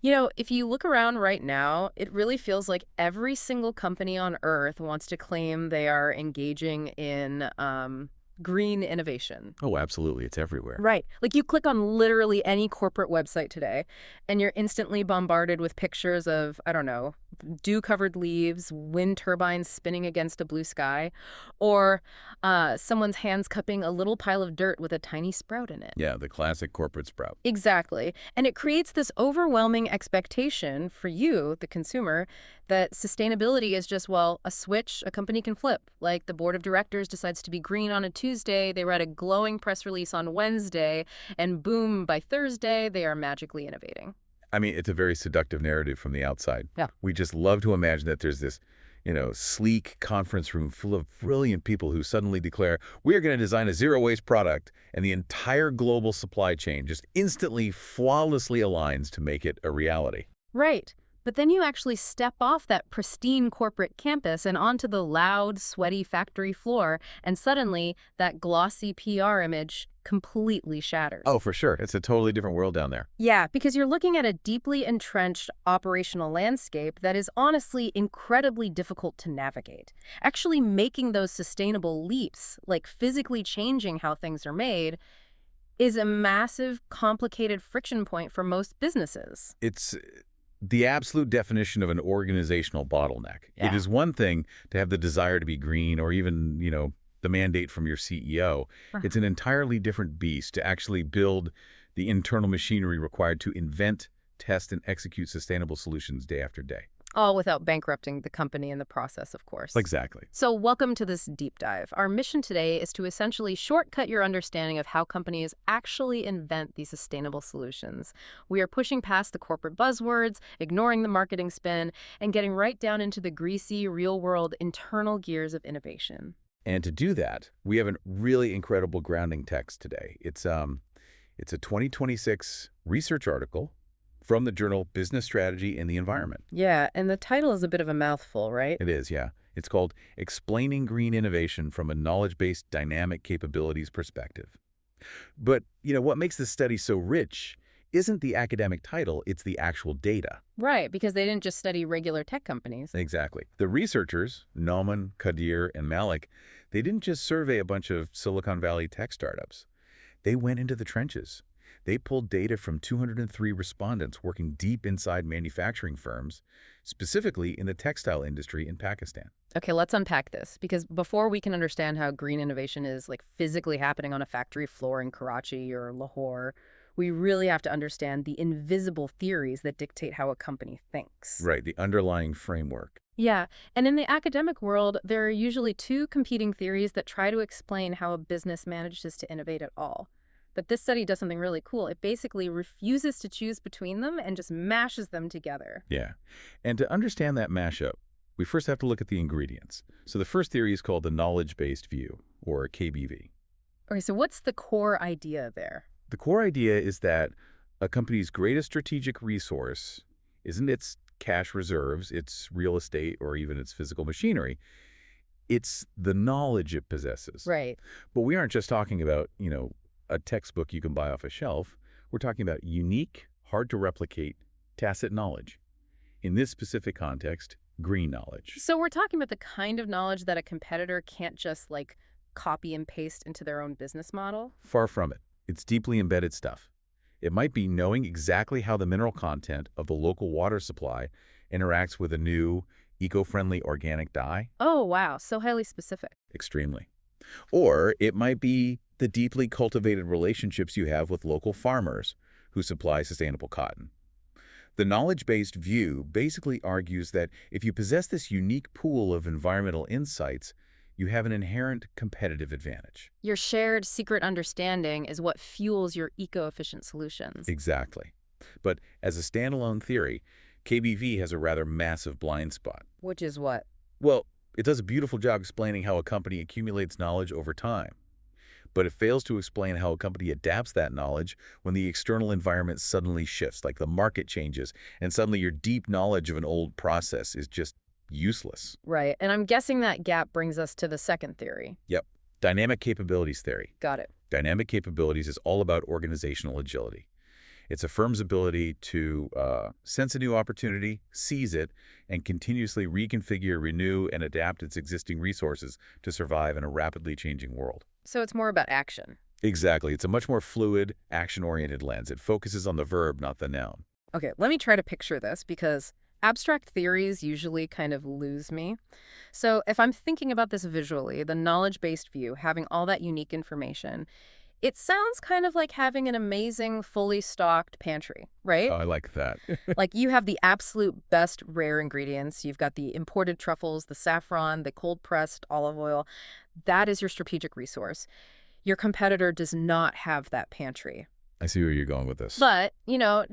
If you look around right now, it really feels like every single company on Earth wants to claim they are engaging in green innovation. Oh, absolutely. It's everywhere. Right. Like you click on literally any corporate website today, and you're instantly bombarded with pictures of, I don't know, dew-covered leaves, wind turbines spinning against a blue sky, or someone's hands cupping a little pile of dirt with a tiny sprout in it. Yeah, the classic corporate sprout. Exactly. And it creates this overwhelming expectation for you, the consumer, that sustainability is just, well, a switch a company can flip. Like the board of directors decides to be green on a Tuesday, they write a glowing press release on Wednesday, and boom, by Thursday, they are magically innovating. I mean, it's a very seductive narrative from the outside. Yeah. We just love to imagine that there's this, sleek conference room full of brilliant people who suddenly declare, we are going to design a zero-waste product, and the entire global supply chain just instantly, flawlessly aligns to make it a reality. Right. But then you actually step off that pristine corporate campus and onto the loud, sweaty factory floor, and suddenly that glossy PR image completely shatters. Oh, for sure. It's a totally different world down there. Yeah, because you're looking at a deeply entrenched operational landscape that is honestly incredibly difficult to navigate. Actually making those sustainable leaps, like physically changing how things are made, is a massive, complicated friction point for most businesses. It's the absolute definition of an organizational bottleneck. It Yeah. is one thing to have the desire to be green or even, the mandate from your CEO. It's an entirely different beast to actually build the internal machinery required to invent, test, and execute sustainable solutions day after day. All without bankrupting the company in the process, of course. Exactly. So welcome to this deep dive. Our mission today is to essentially shortcut your understanding of how companies actually invent these sustainable solutions. We are pushing past the corporate buzzwords, ignoring the marketing spin, and getting right down into the greasy, real-world internal gears of innovation. And to do that, we have a really incredible grounding text today. It's a 2026 research article from the journal Business Strategy and the Environment. Yeah, and the title is a bit of a mouthful, right? It is, yeah. It's called Explaining Green Innovation from a Knowledge-Based Dynamic Capabilities Perspective. But, what makes this study so rich isn't the academic title, it's the actual data. Right, because they didn't just study regular tech companies. Exactly. The researchers, Nauman, Kadir, and Malik, they didn't just survey a bunch of Silicon Valley tech startups. They went into the trenches. They pulled data from 203 respondents working deep inside manufacturing firms, specifically in the textile industry in Pakistan. Okay, let's unpack this, because before we can understand how green innovation is like physically happening on a factory floor in Karachi or Lahore, we really have to understand the invisible theories that dictate how a company thinks. Right, the underlying framework. Yeah, and in the academic world, there are usually two competing theories that try to explain how a business manages to innovate at all. But this study does something really cool. It basically refuses to choose between them and just mashes them together. Yeah. And to understand that mashup, we first have to look at the ingredients. So the first theory is called the knowledge-based view, or KBV. Okay, so what's the core idea there? The core idea is that a company's greatest strategic resource isn't its cash reserves, its real estate, or even its physical machinery. It's the knowledge it possesses. Right. But we aren't just talking about, a textbook you can buy off a shelf. We're talking about unique, hard-to-replicate, tacit knowledge. In this specific context, green knowledge. So we're talking about the kind of knowledge that a competitor can't just, like, copy and paste into their own business model? Far from it. It's deeply embedded stuff. It might be knowing exactly how the mineral content of the local water supply interacts with a new, eco-friendly organic dye. Oh, wow. So highly specific. Extremely. Or it might be the deeply cultivated relationships you have with local farmers who supply sustainable cotton. The knowledge-based view basically argues that if you possess this unique pool of environmental insights, you have an inherent competitive advantage. Your shared secret understanding is what fuels your eco-efficient solutions. Exactly. But as a standalone theory, KBV has a rather massive blind spot. Which is what? Well, it does a beautiful job explaining how a company accumulates knowledge over time. But it fails to explain how a company adapts that knowledge when the external environment suddenly shifts, like the market changes, and suddenly your deep knowledge of an old process is just useless. Right. And I'm guessing that gap brings us to the second theory. Yep. Dynamic capabilities theory. Got it. Dynamic capabilities is all about organizational agility. It's a firm's ability to sense a new opportunity, seize it, and continuously reconfigure, renew, and adapt its existing resources to survive in a rapidly changing world. So it's more about action. Exactly. It's a much more fluid, action-oriented lens. It focuses on the verb, not the noun. Okay, let me try to picture this because abstract theories usually kind of lose me. So if I'm thinking about this visually, the knowledge-based view, having all that unique information, it sounds kind of like having an amazing, fully stocked pantry, right? Oh, I like that. Like you have the absolute best rare ingredients. You've got the imported truffles, the saffron, the cold-pressed olive oil. That is your strategic resource. Your competitor does not have that pantry. I see where you're going with this. But,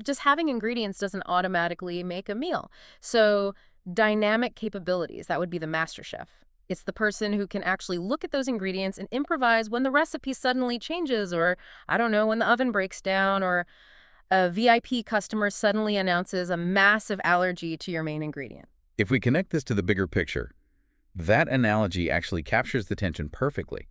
just having ingredients doesn't automatically make a meal. So dynamic capabilities, that would be the master chef. It's the person who can actually look at those ingredients and improvise when the recipe suddenly changes or, I don't know, when the oven breaks down or a VIP customer suddenly announces a massive allergy to your main ingredient. If we connect this to the bigger picture, that analogy actually captures the tension perfectly.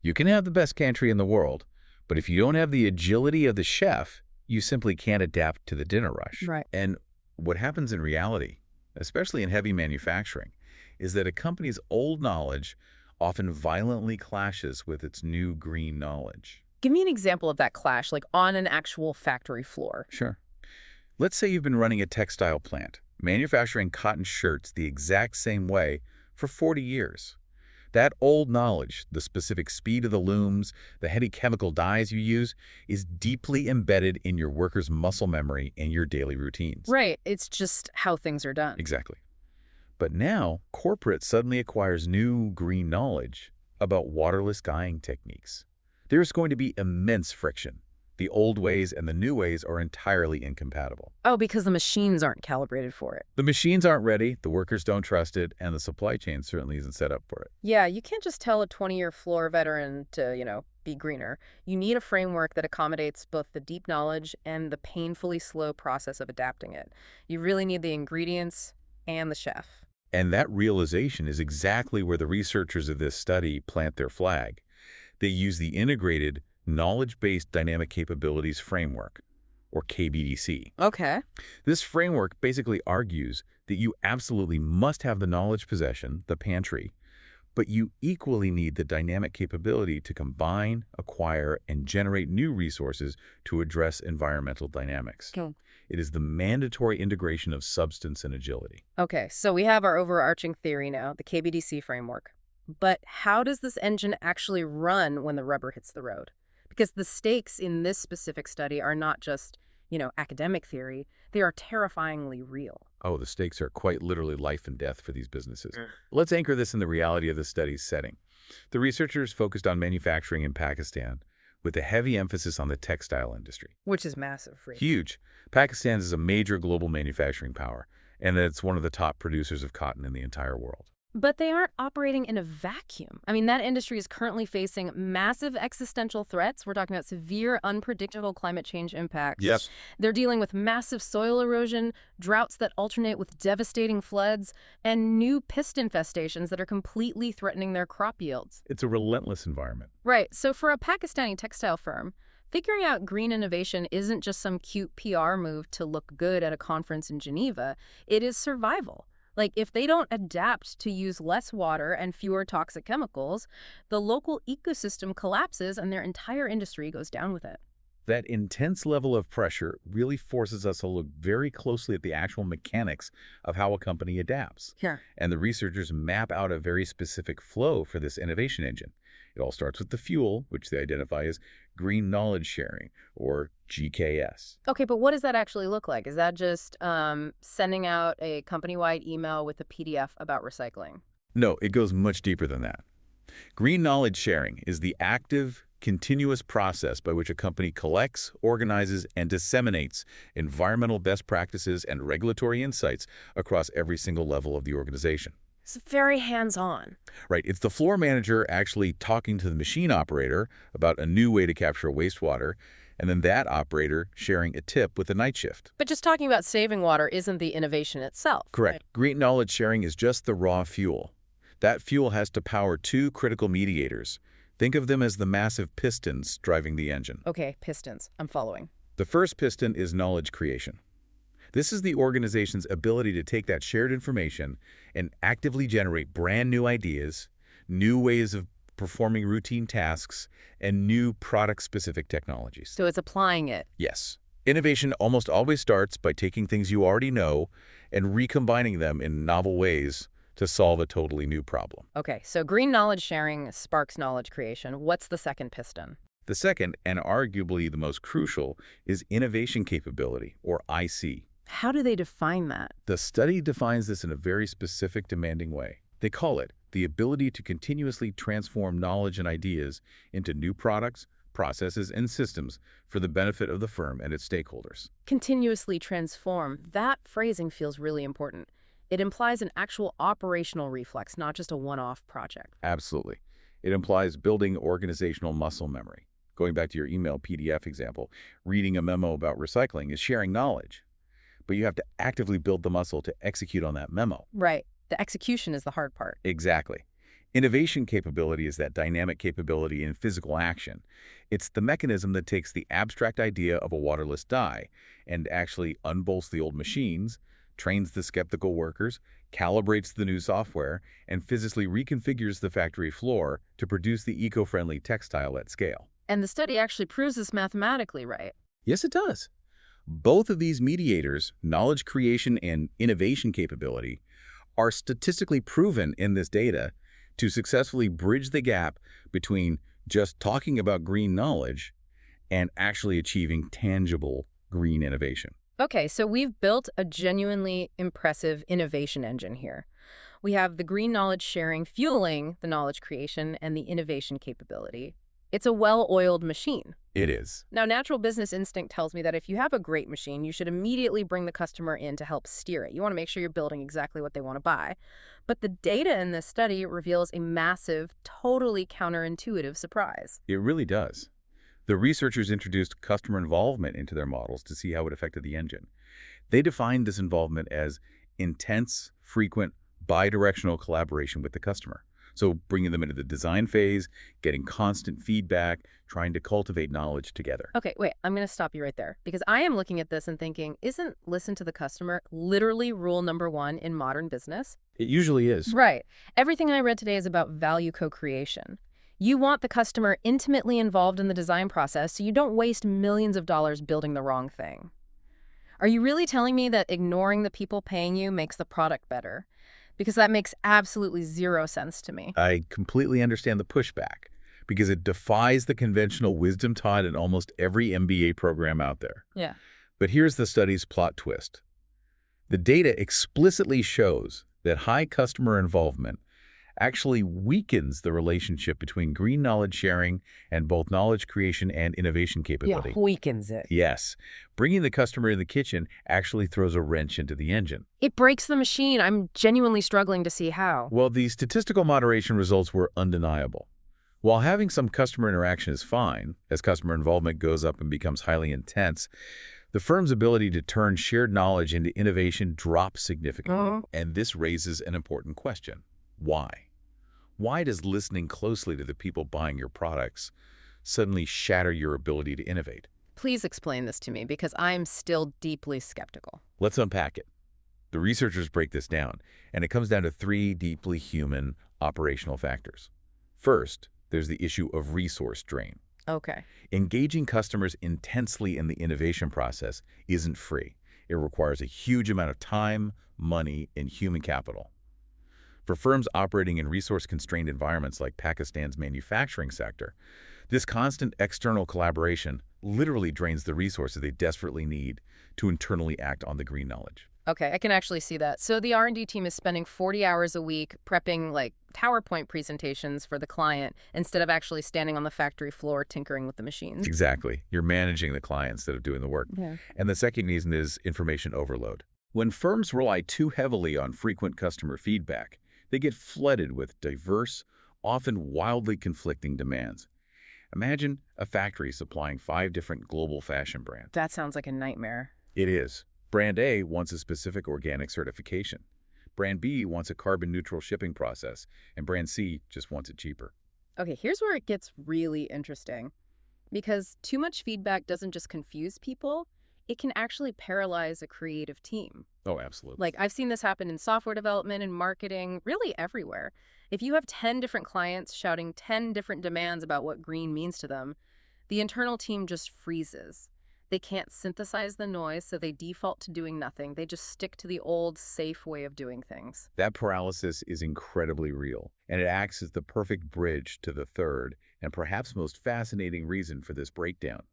You can have the best pantry in the world, but if you don't have the agility of the chef, you simply can't adapt to the dinner rush. Right. And what happens in reality, especially in heavy manufacturing, is that a company's old knowledge often violently clashes with its new green knowledge. Give me an example of that clash, like on an actual factory floor. Sure. Let's say you've been running a textile plant, manufacturing cotton shirts the exact same way for 40 years. That old knowledge, the specific speed of the looms, the heavy chemical dyes you use, is deeply embedded in your workers' muscle memory and your daily routines. Right. It's just how things are done. Exactly. But now, corporate suddenly acquires new green knowledge about waterless dyeing techniques. There's going to be immense friction. The old ways and the new ways are entirely incompatible. Oh, because the machines aren't calibrated for it. The machines aren't ready, the workers don't trust it, and the supply chain certainly isn't set up for it. Yeah, you can't just tell a 20-year floor veteran to, be greener. You need a framework that accommodates both the deep knowledge and the painfully slow process of adapting it. You really need the ingredients and the chef. And that realization is exactly where the researchers of this study plant their flag. They use the Integrated Knowledge-Based Dynamic Capabilities Framework, or KBDC. Okay. This framework basically argues that you absolutely must have the knowledge possession, the pantry, but you equally need the dynamic capability to combine, acquire, and generate new resources to address environmental dynamics. Cool. It is the mandatory integration of substance and agility. Okay, so we have our overarching theory now, the KBDC framework. But how does this engine actually run when the rubber hits the road? Because the stakes in this specific study are not just, academic theory. They are terrifyingly real. Oh, the stakes are quite literally life and death for these businesses. Let's anchor this in the reality of the study's setting. The researchers focused on manufacturing in Pakistan, with a heavy emphasis on the textile industry. Which is massive, right? Huge. Pakistan is a major global manufacturing power, and it's one of the top producers of cotton in the entire world. But they aren't operating in a vacuum. I mean, that industry is currently facing massive existential threats. We're talking about severe, unpredictable climate change impacts. Yes. They're dealing with massive soil erosion, droughts that alternate with devastating floods, and new pest infestations that are completely threatening their crop yields. It's a relentless environment. Right. So for a Pakistani textile firm, figuring out green innovation isn't just some cute PR move to look good at a conference in Geneva. It is survival. Like, if they don't adapt to use less water and fewer toxic chemicals, the local ecosystem collapses and their entire industry goes down with it. That intense level of pressure really forces us to look very closely at the actual mechanics of how a company adapts. Yeah. And the researchers map out a very specific flow for this innovation engine. It all starts with the fuel, which they identify as green knowledge sharing, or GKS. Okay, but what does that actually look like? Is that just sending out a company-wide email with a PDF about recycling? No, it goes much deeper than that. Green knowledge sharing is the active, continuous process by which a company collects, organizes, and disseminates environmental best practices and regulatory insights across every single level of the organization. It's very hands-on. Right. It's the floor manager actually talking to the machine operator about a new way to capture wastewater, and then that operator sharing a tip with the night shift. But just talking about saving water isn't the innovation itself. Correct. Right? Green knowledge sharing is just the raw fuel. That fuel has to power two critical mediators. Think of them as the massive pistons driving the engine. Okay, pistons. I'm following. The first piston is knowledge creation. This is the organization's ability to take that shared information and actively generate brand new ideas, new ways of performing routine tasks, and new product-specific technologies. So it's applying it. Yes. Innovation almost always starts by taking things you already know and recombining them in novel ways to solve a totally new problem. Okay, so green knowledge sharing sparks knowledge creation. What's the second piston? The second, and arguably the most crucial, is innovation capability, or IC. How do they define that? The study defines this in a very specific, demanding way. They call it the ability to continuously transform knowledge and ideas into new products, processes, and systems for the benefit of the firm and its stakeholders. Continuously transform. That phrasing feels really important. It implies an actual operational reflex, not just a one-off project. Absolutely. It implies building organizational muscle memory. Going back to your email PDF example, reading a memo about recycling is sharing knowledge, but you have to actively build the muscle to execute on that memo. Right. The execution is the hard part. Exactly. Innovation capability is that dynamic capability in physical action. It's the mechanism that takes the abstract idea of a waterless dye and actually unbolts the old machines, trains the skeptical workers, calibrates the new software, and physically reconfigures the factory floor to produce the eco-friendly textile at scale. And the study actually proves this mathematically, right? Yes, it does. Both of these mediators, knowledge creation and innovation capability, are statistically proven in this data to successfully bridge the gap between just talking about green knowledge and actually achieving tangible green innovation. Okay, so we've built a genuinely impressive innovation engine here. We have the green knowledge sharing fueling the knowledge creation and the innovation capability. It's a well-oiled machine. It is. Now, natural business instinct tells me that if you have a great machine, you should immediately bring the customer in to help steer it. You want to make sure you're building exactly what they want to buy. But the data in this study reveals a massive, totally counterintuitive surprise. It really does. The researchers introduced customer involvement into their models to see how it affected the engine. They defined this involvement as intense, frequent, bidirectional collaboration with the customer. So bringing them into the design phase, getting constant feedback, trying to cultivate knowledge together. Okay, wait, I'm going to stop you right there because I am looking at this and thinking, isn't listen to the customer literally rule number one in modern business? It usually is. Right. Everything I read today is about value co-creation. You want the customer intimately involved in the design process so you don't waste millions of dollars building the wrong thing. Are you really telling me that ignoring the people paying you makes the product better? Because that makes absolutely zero sense to me. I completely understand the pushback because it defies the conventional wisdom taught in almost every MBA program out there. Yeah. But here's the study's plot twist. The data explicitly shows that high customer involvement actually weakens the relationship between green knowledge sharing and both knowledge creation and innovation capability. Yeah, weakens it. Yes. Bringing the customer in the kitchen actually throws a wrench into the engine. It breaks the machine. I'm genuinely struggling to see how. Well, the statistical moderation results were undeniable. While having some customer interaction is fine, as customer involvement goes up and becomes highly intense, the firm's ability to turn shared knowledge into innovation drops significantly. And this raises an important question. Why? Why does listening closely to the people buying your products suddenly shatter your ability to innovate? Please explain this to me because I'm still deeply skeptical. Let's unpack it. The researchers break this down, and it comes down to three deeply human operational factors. First, there's the issue of resource drain. Okay. Engaging customers intensely in the innovation process isn't free. It requires a huge amount of time, money, and human capital. For firms operating in resource-constrained environments like Pakistan's manufacturing sector, this constant external collaboration literally drains the resources they desperately need to internally act on the green knowledge. Okay, I can actually see that. So the R&D team is spending 40 hours a week prepping like PowerPoint presentations for the client instead of actually standing on the factory floor tinkering with the machines. Exactly. You're managing the client instead of doing the work. Yeah. And the second reason is information overload. When firms rely too heavily on frequent customer feedback, they get flooded with diverse, often wildly conflicting demands. Imagine a factory supplying 5 different global fashion brands. That sounds like a nightmare. It is. Brand A wants a specific organic certification. Brand B wants a carbon-neutral shipping process, and Brand C just wants it cheaper. Okay, here's where it gets really interesting. because too much feedback doesn't just confuse people, it can actually paralyze a creative team. Oh, absolutely. Like, I've seen this happen in software development and marketing, really everywhere. If you have 10 different clients shouting 10 different demands about what green means to them, the internal team just freezes. They can't synthesize the noise, so they default to doing nothing. They just stick to the old, safe way of doing things. That paralysis is incredibly real, and it acts as the perfect bridge to the third and perhaps most fascinating reason for this breakdown: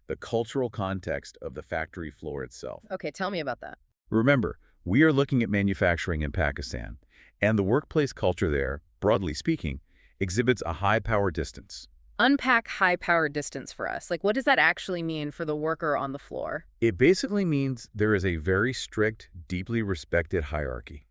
the cultural context of the factory floor itself. Okay, tell me about that. Remember, we are looking at manufacturing in Pakistan, and the workplace culture there, broadly speaking, exhibits a high power distance. Unpack high power distance for us. Like, what does that actually mean for the worker on the floor? It basically means there is a very strict, deeply respected hierarchy.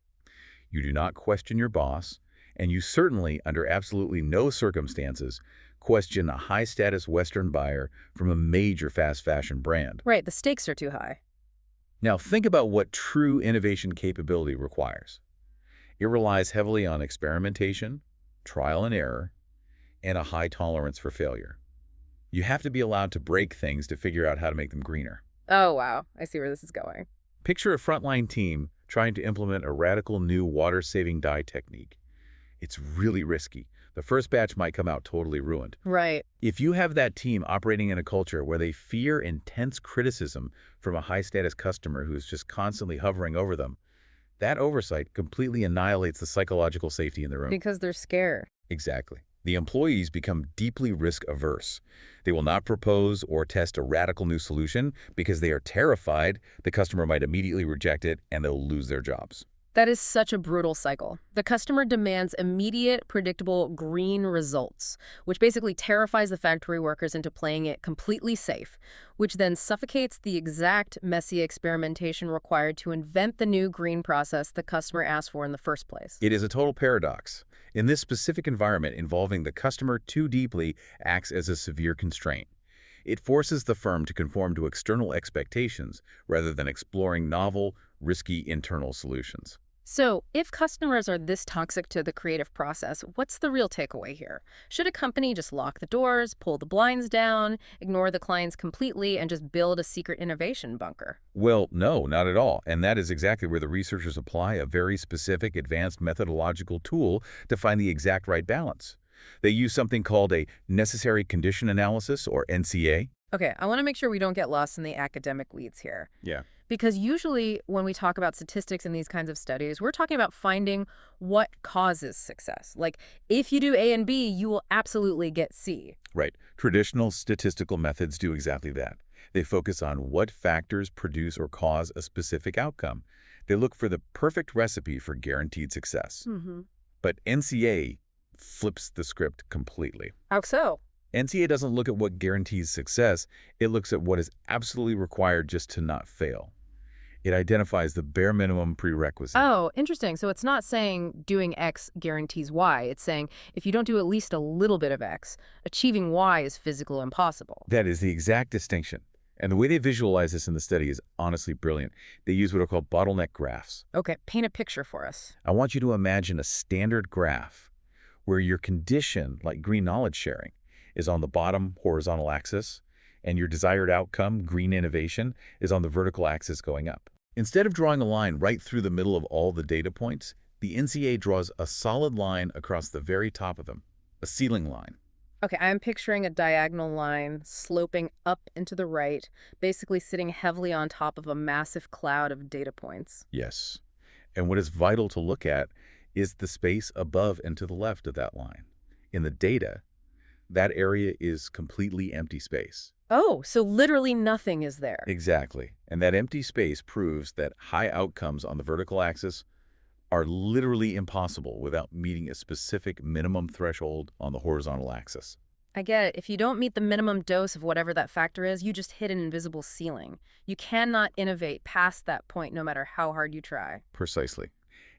You do not question your boss, and you certainly, under absolutely no circumstances, question a high-status Western buyer from a major fast fashion brand. Right, the stakes are too high. Now, think about what true innovation capability requires. It relies heavily on experimentation, trial and error, and a high tolerance for failure. You have to be allowed to break things to figure out how to make them greener. Oh, wow. I see where this is going. Picture a frontline team trying to implement a radical new water-saving dye technique. It's really risky. The first batch might come out totally ruined. Right. If you have that team operating in a culture where they fear intense criticism from a high-status customer who's just constantly hovering over them, that oversight completely annihilates the psychological safety in the room. Because they're scared. Exactly. The employees become deeply risk-averse. They will not propose or test a radical new solution because they are terrified the customer might immediately reject it and they'll lose their jobs. That is such a brutal cycle. The customer demands immediate, predictable green results, which basically terrifies the factory workers into playing it completely safe, which then suffocates the exact messy experimentation required to invent the new green process the customer asked for in the first place. It is a total paradox. In this specific environment, involving the customer too deeply acts as a severe constraint. It forces the firm to conform to external expectations rather than exploring novel, risky internal solutions. So, if customers are this toxic to the creative process, what's the real takeaway here? Should a company just lock the doors, pull the blinds down, ignore the clients completely, and just build a secret innovation bunker? Well, no, not at all. And that is exactly where the researchers apply a very specific advanced methodological tool to find the exact right balance. They use something called a necessary condition analysis, or NCA. Okay, I want to make sure we don't get lost in the academic weeds here. Yeah. Because usually when we talk about statistics in these kinds of studies, we're talking about finding what causes success. Like, if you do A and B, you will absolutely get C. Right. Traditional statistical methods do exactly that. They focus on what factors produce or cause a specific outcome. They look for the perfect recipe for guaranteed success. But NCA flips the script completely. How so? NCA doesn't look at what guarantees success. It looks at what is absolutely required just to not fail. It identifies the bare minimum prerequisite. Oh, interesting. So it's not saying doing X guarantees Y. It's saying if you don't do at least a little bit of X, achieving Y is physically impossible. That is the exact distinction. And the way they visualize this in the study is honestly brilliant. They use what are called bottleneck graphs. Okay, paint a picture for us. I want you to imagine a standard graph where your condition, like green knowledge sharing, is on the bottom horizontal axis, and your desired outcome, green innovation, is on the vertical axis going up. Instead of drawing a line right through the middle of all the data points, the NCA draws a solid line across the very top of them, a ceiling line. Okay, I'm picturing a diagonal line sloping up and to the right, basically sitting heavily on top of a massive cloud of data points. Yes. And what is vital to look at is the space above and to the left of that line. In the data, that area is completely empty space. Oh, so literally nothing is there. Exactly. And that empty space proves that high outcomes on the vertical axis are literally impossible without meeting a specific minimum threshold on the horizontal axis. I get it. If you don't meet the minimum dose of whatever that factor is, you just hit an invisible ceiling. You cannot innovate past that point no matter how hard you try. Precisely.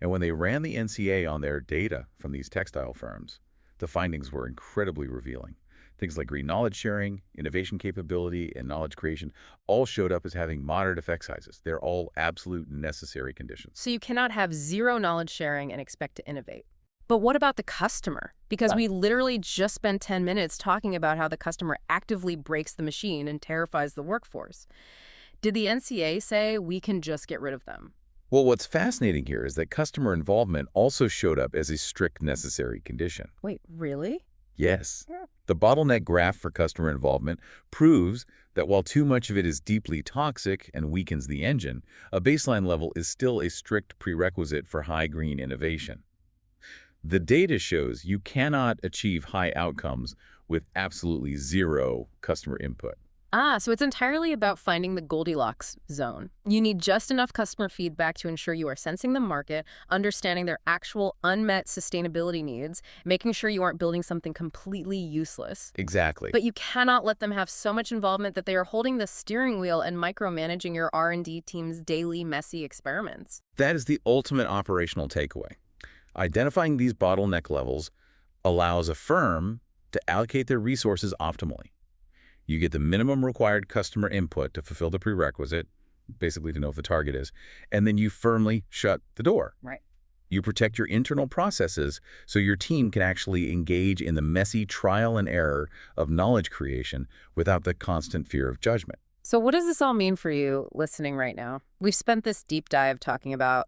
And when they ran the NCA on their data from these textile firms, the findings were incredibly revealing. Things like green knowledge sharing, innovation capability, and knowledge creation all showed up as having moderate effect sizes. They're all absolute necessary conditions. So you cannot have zero knowledge sharing and expect to innovate. But what about the customer? Because Yeah. we literally just spent 10 minutes talking about how the customer actively breaks the machine and terrifies the workforce. Did the NCA say we can just get rid of them? Well, what's fascinating here is that customer involvement also showed up as a strict necessary condition. Wait, really? Yes. Yeah. The bottleneck graph for customer involvement proves that while too much of it is deeply toxic and weakens the engine, a baseline level is still a strict prerequisite for high green innovation. The data shows you cannot achieve high outcomes with absolutely zero customer input. Ah, so it's entirely about finding the Goldilocks zone. You need just enough customer feedback to ensure you are sensing the market, understanding their actual unmet sustainability needs, making sure you aren't building something completely useless. Exactly. But you cannot let them have so much involvement that they are holding the steering wheel and micromanaging your R&D team's daily messy experiments. That is the ultimate operational takeaway. Identifying these bottleneck levels allows a firm to allocate their resources optimally. You get the minimum required customer input to fulfill the prerequisite, basically to know if the target is, and then you firmly shut the door. Right. You protect your internal processes so your team can actually engage in the messy trial and error of knowledge creation without the constant fear of judgment. So what does this all mean for you listening right now? We've spent this deep dive talking about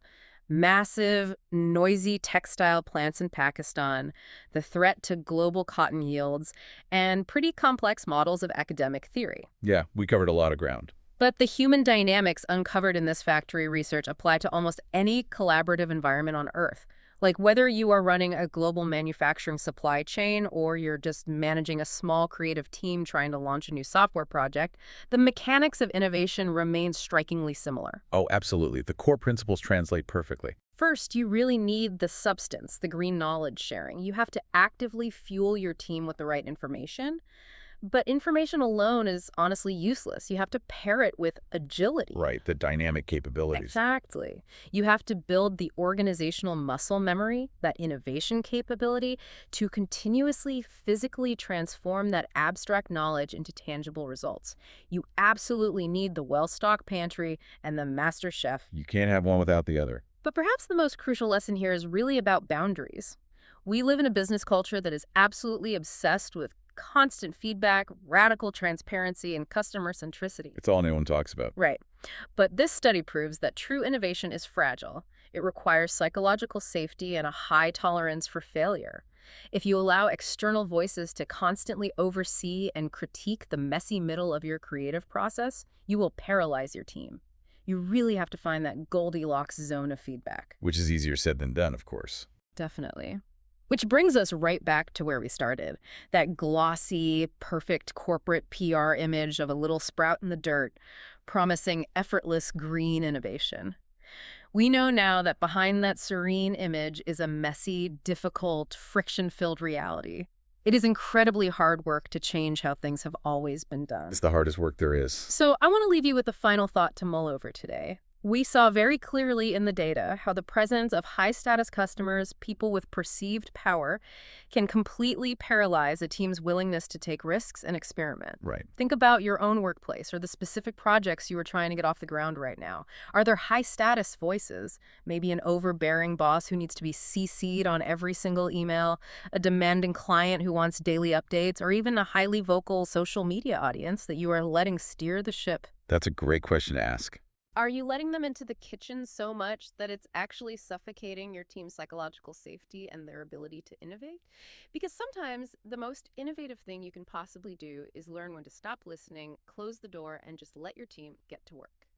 massive, noisy textile plants in Pakistan, the threat to global cotton yields, and pretty complex models of academic theory. Yeah, we covered a lot of ground. But the human dynamics uncovered in this factory research apply to almost any collaborative environment on Earth. Like whether you are running a global manufacturing supply chain or you're just managing a small creative team trying to launch a new software project, the mechanics of innovation remain strikingly similar. Oh, absolutely. The core principles translate perfectly. First, you really need the substance, the green knowledge sharing. You have to actively fuel your team with the right information. But information alone is honestly useless. You have to pair it with agility. Right, the dynamic capabilities. Exactly. You have to build the organizational muscle memory, that innovation capability, to continuously physically transform that abstract knowledge into tangible results. You absolutely need the well-stocked pantry and the master chef. You can't have one without the other. But perhaps the most crucial lesson here is really about boundaries. We live in a business culture that is absolutely obsessed with constant feedback, radical transparency, and customer centricity. It's all anyone talks about. Right. But this study proves that true innovation is fragile. It requires psychological safety and a high tolerance for failure. If you allow external voices to constantly oversee and critique the messy middle of your creative process, you will paralyze your team. You really have to find that Goldilocks zone of feedback. Which is easier said than done, of course. Definitely. Which brings us right back to where we started. That glossy, perfect corporate PR image of a little sprout in the dirt, promising effortless green innovation. We know now that behind that serene image is a messy, difficult, friction-filled reality. It is incredibly hard work to change how things have always been done. It's the hardest work there is. So I want to leave you with a final thought to mull over today. We saw very clearly in the data how the presence of high-status customers, people with perceived power, can completely paralyze a team's willingness to take risks and experiment. Right. Think about your own workplace or the specific projects you are trying to get off the ground right now. Are there high-status voices? Maybe an overbearing boss who needs to be CC'd on every single email, a demanding client who wants daily updates, or even a highly vocal social media audience that you are letting steer the ship? That's a great question to ask. Are you letting them into the kitchen so much that it's actually suffocating your team's psychological safety and their ability to innovate? Because sometimes the most innovative thing you can possibly do is learn when to stop listening, close the door, and just let your team get to work.